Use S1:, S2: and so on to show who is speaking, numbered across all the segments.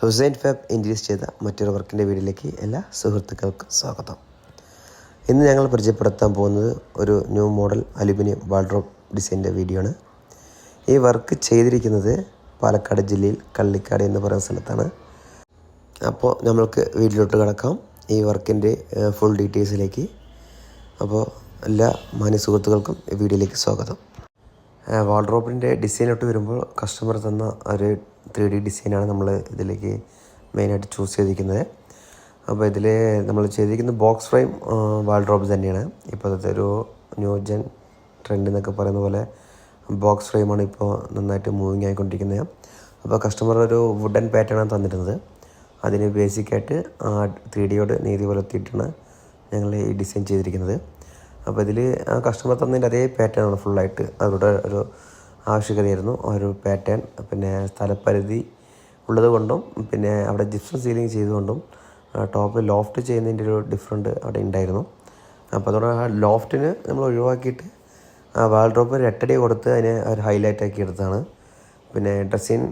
S1: Hussain fab introduce ചെയ്ത മറ്റൊരു വർക്കിൻ്റെ വീഡിയോയിലേക്ക് എല്ലാ സുഹൃത്തുക്കൾക്കും സ്വാഗതം. ഇന്ന് ഞങ്ങൾ പരിചയപ്പെടുത്താൻ പോകുന്നത് ഒരു ന്യൂ മോഡൽ അലുമിനിയം വാൾഡ്രോബ് ഡിസൈനിൻ്റെ വീഡിയോ ആണ്. ഈ വർക്ക് ചെയ്തിരിക്കുന്നത് പാലക്കാട് ജില്ലയിൽ കള്ളിക്കാട് എന്ന് പറയുന്ന സ്ഥലത്താണ്. അപ്പോൾ നമ്മൾക്ക് വീഡിയോയിലോട്ട് കിടക്കാം, ഈ വർക്കിൻ്റെ ഫുൾ ഡീറ്റെയിൽസിലേക്ക്. അപ്പോൾ എല്ലാ മാന്യ സുഹൃത്തുക്കൾക്കും ഈ വീഡിയോയിലേക്ക് സ്വാഗതം. വാൾഡ്രോബിൻ്റെ ഡിസൈനോട്ട് വരുമ്പോൾ കസ്റ്റമർ തന്ന ഒരു 3D ഡിസൈനാണ് നമ്മൾ ഇതിലേക്ക് മെയിനായിട്ട് ചൂസ് ചെയ്തിരിക്കുന്നത്. അപ്പോൾ ഇതിൽ നമ്മൾ ചെയ്തിരിക്കുന്ന ബോക്സ് ഫ്രെയിം വാൾഡ്രോബ് തന്നെയാണ്. ഇപ്പോഴത്തെ ഒരു ന്യൂ ജെൻ ട്രെൻഡ് എന്നൊക്കെ പറയുന്ന പോലെ ബോക്സ് ഫ്രെയിമാണ് ഇപ്പോൾ നന്നായിട്ട് മൂവിങ് ആയിക്കൊണ്ടിരിക്കുന്നത്. അപ്പോൾ കസ്റ്റമർ ഒരു വുഡൻ പാറ്റേണാണ് തന്നിരുന്നത്. അതിന് ബേസിക്കായിട്ട് 3Dയോട് നീതി പുലർത്തിയിട്ടാണ് ഞങ്ങൾ ഈ ഡിസൈൻ ചെയ്തിരിക്കുന്നത്. അപ്പോൾ ഇതിൽ ആ കസ്റ്റമർ തന്നതിൻ്റെ അതേ പാറ്റേണാണ് ഫുള്ളായിട്ട്. അവരുടെ ഒരു ആവശ്യകതയായിരുന്നു ഒരു പാറ്റേൺ. പിന്നെ സ്ഥലപരിധി ഉള്ളത് കൊണ്ടും പിന്നെ അവിടെ ജിപ്സം സീലിംഗ് ചെയ്തുകൊണ്ടും ടോപ്പ് ലോഫ്റ്റ് ചെയ്യുന്നതിൻ്റെ ഒരു ഡിഫറൻറ്റ് അവിടെ ഉണ്ടായിരുന്നു. അപ്പോൾ അതുകൊണ്ട് ആ ലോഫ്റ്റിന് നമ്മൾ ഒഴിവാക്കിയിട്ട് ആ വാൾഡ്രോബ് ഒരു 8 അടി കൊടുത്ത് അതിനെ ഒരു ഹൈലൈറ്റ് ആക്കി എടുത്താണ്. പിന്നെ ഡ്രസ്സിങ്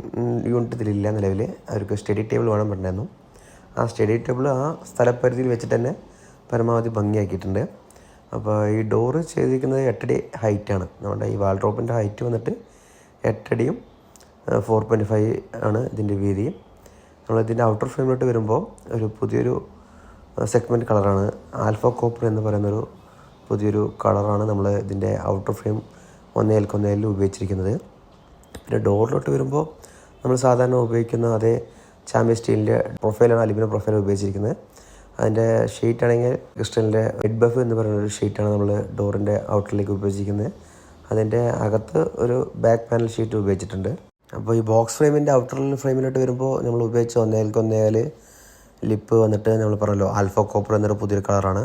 S1: യൂണിറ്റ് ഇതിലില്ല നിലവിൽ. അവർക്ക് സ്റ്റഡി ടേബിൾ വേണം പറഞ്ഞിരുന്നു. ആ സ്റ്റഡി ടേബിൾ ആ സ്ഥലപരിധിയിൽ വെച്ചിട്ട് തന്നെ പരമാവധി ഭംഗിയാക്കിയിട്ടുണ്ട്. അപ്പോൾ ഈ ഡോറ് ചെയ്തിരിക്കുന്നത് 8 അടി ഹൈറ്റാണ്. നമ്മുടെ ഈ വാൾഡ്രോബിൻ്റെ ഹൈറ്റ് വന്നിട്ട് 8 അടിയും 4.5 ആണ് ഇതിൻ്റെ വീതി. നമ്മളിതിൻ്റെ ഔട്ടർ ഫ്രെയിമിലോട്ട് വരുമ്പോൾ ഒരു പുതിയൊരു സെഗ്മെൻറ്റ് കളറാണ് ആൽഫ കോപ്പർ എന്ന് പറയുന്നൊരു പുതിയൊരു കളറാണ് നമ്മൾ ഇതിൻ്റെ ഔട്ടർ ഫ്രെയിം 1L ഉപയോഗിച്ചിരിക്കുന്നത്. പിന്നെ ഡോറിലോട്ട് വരുമ്പോൾ നമ്മൾ സാധാരണ ഉപയോഗിക്കുന്ന അതേ ചാമ്പ്യൻ സ്റ്റീലിൻ്റെ പ്രൊഫൈലാണ്, അലുമിനിയം പ്രൊഫൈലാണ് ഉപയോഗിച്ചിരിക്കുന്നത്. അതിൻ്റെ ഷീറ്റാണെങ്കിൽ ക്രിസ്റ്റലിൻ്റെ ഹെഡ് ബഫ് എന്ന് പറയുന്നൊരു ഷീറ്റാണ് നമ്മൾ ഡോറിൻ്റെ ഔട്ടറിലേക്ക് ഉപയോഗിച്ചിരിക്കുന്നത്. അതിൻ്റെ അകത്ത് ഒരു ബാക്ക് പാനൽ ഷീറ്റ് ഉപയോഗിച്ചിട്ടുണ്ട്. അപ്പോൾ ഈ ബോക്സ് ഫ്രെയിമിൻ്റെ ഔട്ടർ ഫ്രെയിമിലോട്ട് വരുമ്പോൾ നമ്മൾ ഉപയോഗിച്ച 1L ലിപ്പ് വന്നിട്ട് നമ്മൾ പറഞ്ഞല്ലോ ആൽഫ കോപ്പർ എന്നൊരു പുതിയൊരു കളറാണ്.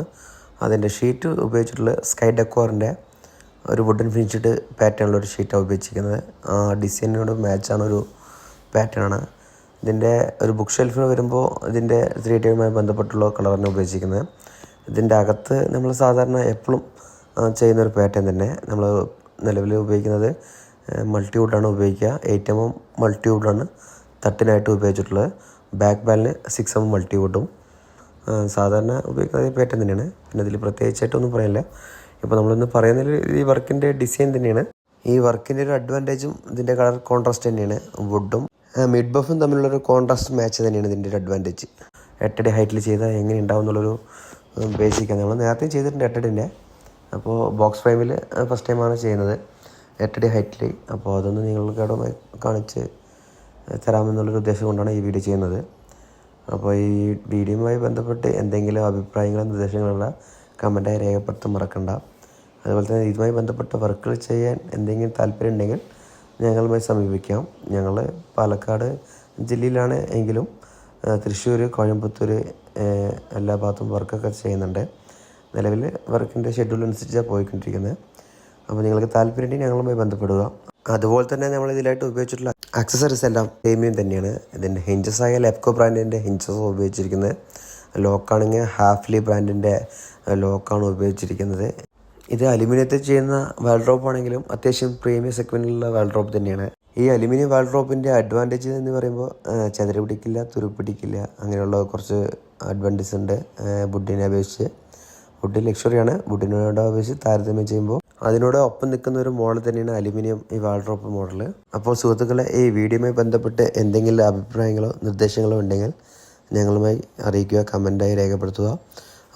S1: അതിൻ്റെ ഷീറ്റ് ഉപയോഗിച്ചിട്ടുള്ളത് സ്കൈ ഡെക്കോറിൻ്റെ ഒരു വുഡൻ ഫിനിഷ്ഡ് പാറ്റേണിലൊരു ഷീറ്റാണ് ഉപയോഗിച്ചിരിക്കുന്നത്. ആ ഡിസൈനിനോട് മാച്ചാണ് ഒരു പാറ്റേണാണ്. ഇതിൻ്റെ ഒരു ബുക്ക് ഷെൽഫിന് വരുമ്പോൾ ഇതിൻ്റെ 3Dയുമായി ബന്ധപ്പെട്ടുള്ള കളറാണ് ഉപയോഗിച്ചിരിക്കുന്നത്. ഇതിൻ്റെ അകത്ത് നമ്മൾ സാധാരണ എപ്പോഴും ചെയ്യുന്നൊരു പാറ്റേൺ തന്നെ. നമ്മൾ നിലവിൽ ഉപയോഗിക്കുന്നത് മൾട്ടിവുഡാണ് ഉപയോഗിക്കുക. 8mm മൾട്ടിവുഡാണ് തട്ടിനായിട്ട് ഉപയോഗിച്ചിട്ടുള്ളത്. ബാക്ക് പാനലിന് 6mm മൾട്ടിവുഡും സാധാരണ ഉപയോഗിക്കുന്ന പാറ്റേൺ തന്നെയാണ്. പിന്നെ ഇതിൽ പ്രത്യേകിച്ചായിട്ടൊന്നും പറയാനില്ല. ഇപ്പോൾ നമ്മളിന്ന് പറയുന്നത് ഈ വർക്കിൻ്റെ ഡിസൈൻ തന്നെയാണ്. ഈ വർക്കിൻ്റെ ഒരു അഡ്വാൻറ്റേജും ഇതിൻ്റെ കളർ കോൺട്രാസ്റ്റ് തന്നെയാണ്. വുഡും മിഡ് ബഫും തമ്മിലുള്ളൊരു കോൺട്രാസ്റ്റ് മാച്ച് തന്നെയാണ് ഇതിൻ്റെ ഒരു അഡ്വാൻറ്റേജ്. 8 അടി ഹൈറ്റിൽ ചെയ്താൽ എങ്ങനെ ഉണ്ടാവും എന്നുള്ളൊരു ബേസിക്കാണ്. നമ്മൾ നേരത്തെ ചെയ്തിട്ടുണ്ട് 8 അടിൻ്റെ. അപ്പോൾ ബോക്സ് ഫ്രെയിമിൽ ഫസ്റ്റ് ടൈമാണ് ചെയ്യുന്നത് 8 അടി ഹൈറ്റിൽ. അപ്പോൾ അതൊന്ന് നിങ്ങൾക്ക് അവിടെ കാണിച്ച് തരാമെന്നുള്ളൊരു ഉദ്ദേശം കൊണ്ടാണ് ഈ വീഡിയോ ചെയ്യുന്നത്. അപ്പോൾ ഈ വീഡിയോയുമായി ബന്ധപ്പെട്ട് എന്തെങ്കിലും അഭിപ്രായങ്ങളോ നിർദ്ദേശങ്ങളുള്ള കമൻറ്റായി രേഖപ്പെടുത്താൻ മറക്കണ്ട. അതുപോലെ തന്നെ ഇതുമായി ബന്ധപ്പെട്ട വർക്കുകൾ ചെയ്യാൻ എന്തെങ്കിലും താല്പര്യം ഉണ്ടെങ്കിൽ ഞങ്ങളുമായി സമീപിക്കാം. ഞങ്ങൾ പാലക്കാട് ജില്ലയിലാണ് എങ്കിലും തൃശ്ശൂർ, കോയമ്പത്തൂർ എല്ലാ ഭാഗത്തും വർക്കൊക്കെ ചെയ്യുന്നുണ്ട്. നിലവിൽ വർക്കിൻ്റെ ഷെഡ്യൂൾ അനുസരിച്ചാണ് പോയിക്കൊണ്ടിരിക്കുന്നത്. അപ്പോൾ നിങ്ങൾക്ക് താല്പര്യം ഉണ്ടെങ്കിൽ ഞങ്ങളുമായി ബന്ധപ്പെടുക. അതുപോലെ തന്നെ നമ്മൾ ഇതിലായിട്ട് ഉപയോഗിച്ചിട്ടുള്ള ആക്സസറീസ് എല്ലാം പ്രീമിയം തന്നെയാണ്. ഇതിൻ്റെ ഹിഞ്ചസ് ആയ ലെപ്കോ ബ്രാൻഡിൻ്റെ ഹിഞ്ചസ് ഉപയോഗിച്ചിരിക്കുന്നത്. ലോക്കാണെങ്കിൽ ഹാഫ്ലി ബ്രാൻഡിൻ്റെ ലോക്കാണ് ഉപയോഗിച്ചിരിക്കുന്നത്. ഇത് അലുമിനിയത്തിൽ ചെയ്യുന്ന വാൾഡ്രോബ് ആണെങ്കിലും അത്യാവശ്യം പ്രീമിയം സെഗ്മെൻറ്റിലുള്ള വാൾഡ്രോബ് തന്നെയാണ്. ഈ അലുമിനിയം വാൾഡ്രോബിൻ്റെ അഡ്വാൻറ്റേജ് എന്ന് പറയുമ്പോൾ ചതുര പിടിക്കില്ല, തുരുപ്പിടിക്കില്ല, അങ്ങനെയുള്ള കുറച്ച് അഡ്വാൻറ്റേജ് ഉണ്ട്. വുഡിനെ അപേക്ഷിച്ച് വുഡ് ലക്ഷറിയാണ്. വുഡിനോട് അപേക്ഷിച്ച് താരതമ്യം ചെയ്യുമ്പോൾ അതിനോട് ഒപ്പം നിൽക്കുന്ന ഒരു മോഡൽ തന്നെയാണ് അലുമിനിയം ഈ വാൾഡ്രോബ് മോഡൽ. അപ്പോൾ സുഹൃത്തുക്കളെ, ഈ വീഡിയോയുമായി ബന്ധപ്പെട്ട് എന്തെങ്കിലും അഭിപ്രായങ്ങളോ നിർദ്ദേശങ്ങളോ ഉണ്ടെങ്കിൽ ഞങ്ങളുമായി അറിയിക്കുക, കമൻറ്റായി രേഖപ്പെടുത്തുക.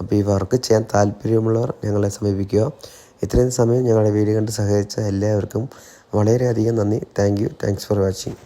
S1: അപ്പോൾ ഈ വർക്ക് ചെയ്യാൻ താല്പര്യമുള്ളവർ ഞങ്ങളെ സമീപിക്കുക. ഇത്രയും സമയം ഞങ്ങളുടെ വീഡിയോ കണ്ട് സഹകരിച്ച എല്ലാവർക്കും വളരെയധികം നന്ദി. Thanks for watching.